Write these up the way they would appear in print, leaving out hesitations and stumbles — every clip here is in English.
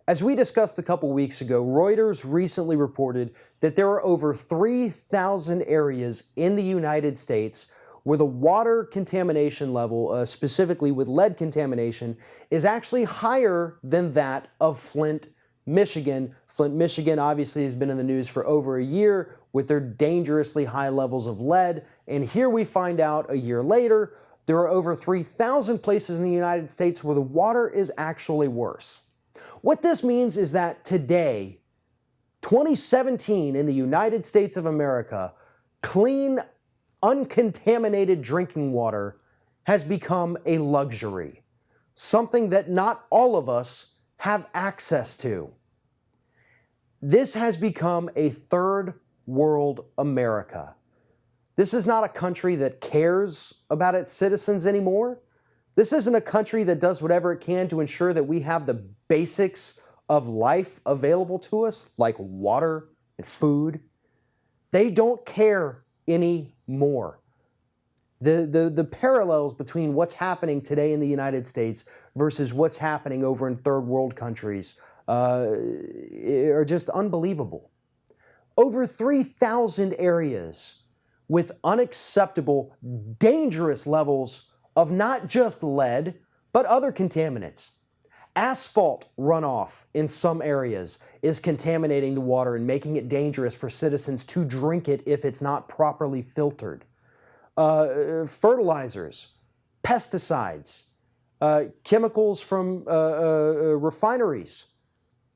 As we discussed a couple weeks ago, Reuters recently reported that there are over 3,000 areas in the United States where the water contamination level, specifically with lead contamination, is actually higher than that of Flint, Michigan. Flint, Michigan obviously has been in the news for over a year with their dangerously high levels of lead. And here we find out a year later, there are over 3,000 places in the United States where the water is actually worse. What this means is that today, 2017 in the United States of America, clean, uncontaminated drinking water has become a luxury, something that not all of us have access to. This has become a third world America. This is not a country that cares about its citizens anymore. This isn't a country that does whatever it can to ensure that we have the basics of life available to us, like water and food. They don't care anymore. The parallels between what's happening today in the United States versus what's happening over in third world countries are just unbelievable. Over 3,000 areas with unacceptable, dangerous levels of not just lead, but other contaminants. Asphalt runoff in some areas is contaminating the water and making it dangerous for citizens to drink it if it's not properly filtered. Fertilizers, pesticides, chemicals from refineries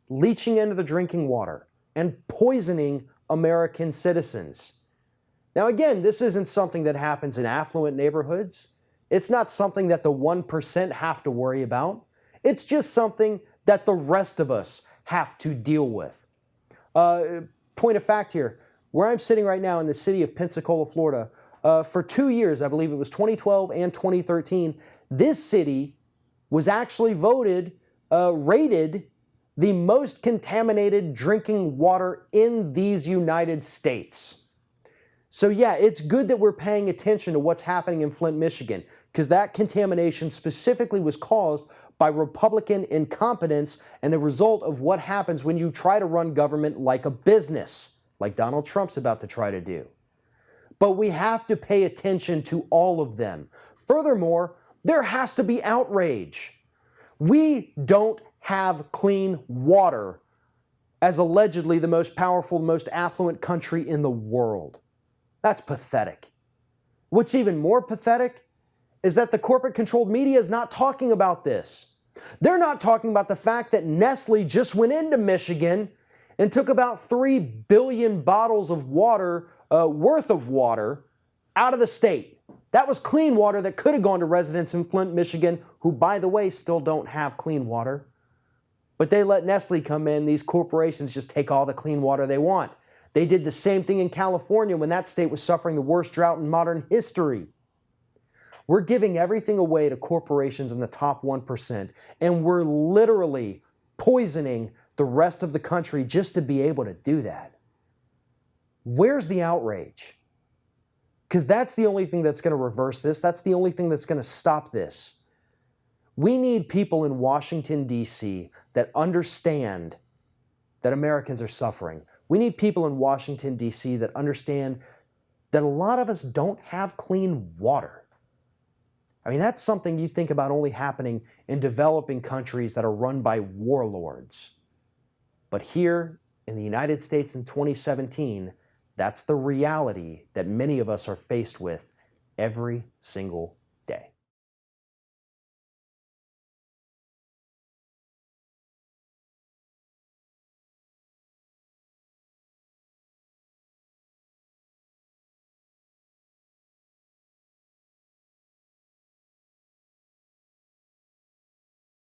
leaching into the drinking water and poisoning American citizens. Now again, this isn't something that happens in affluent neighborhoods. It's not something that the 1% have to worry about. It's just something that the rest of us have to deal with. Point of fact here, where I'm sitting right now in the city of Pensacola, Florida, for 2 years, I believe it was 2012 and 2013, this city was actually rated the most contaminated drinking water in these United States. So yeah, it's good that we're paying attention to what's happening in Flint, Michigan, because that contamination specifically was caused by Republican incompetence and the result of what happens when you try to run government like a business, like Donald Trump's about to try to do. But we have to pay attention to all of them. Furthermore, there has to be outrage. We don't have clean water as allegedly the most powerful, most affluent country in the world. That's pathetic. What's even more pathetic is that the corporate-controlled media is not talking about this. They're not talking about the fact that Nestle just went into Michigan and took about 3 billion bottles of water, worth of water, out of the state. That was clean water that could have gone to residents in Flint, Michigan, who, by the way, still don't have clean water. But they let Nestle come in. These corporations just take all the clean water they want. They did the same thing in California when that state was suffering the worst drought in modern history. We're giving everything away to corporations in the top 1%, and we're literally poisoning the rest of the country just to be able to do that. Where's the outrage? Because that's the only thing that's going to reverse this. That's the only thing that's going to stop this. We need people in Washington, D.C. that understand that Americans are suffering. We need people in Washington, D.C. that understand that a lot of us don't have clean water. I mean, that's something you think about only happening in developing countries that are run by warlords. But here in the United States in 2017, that's the reality that many of us are faced with every single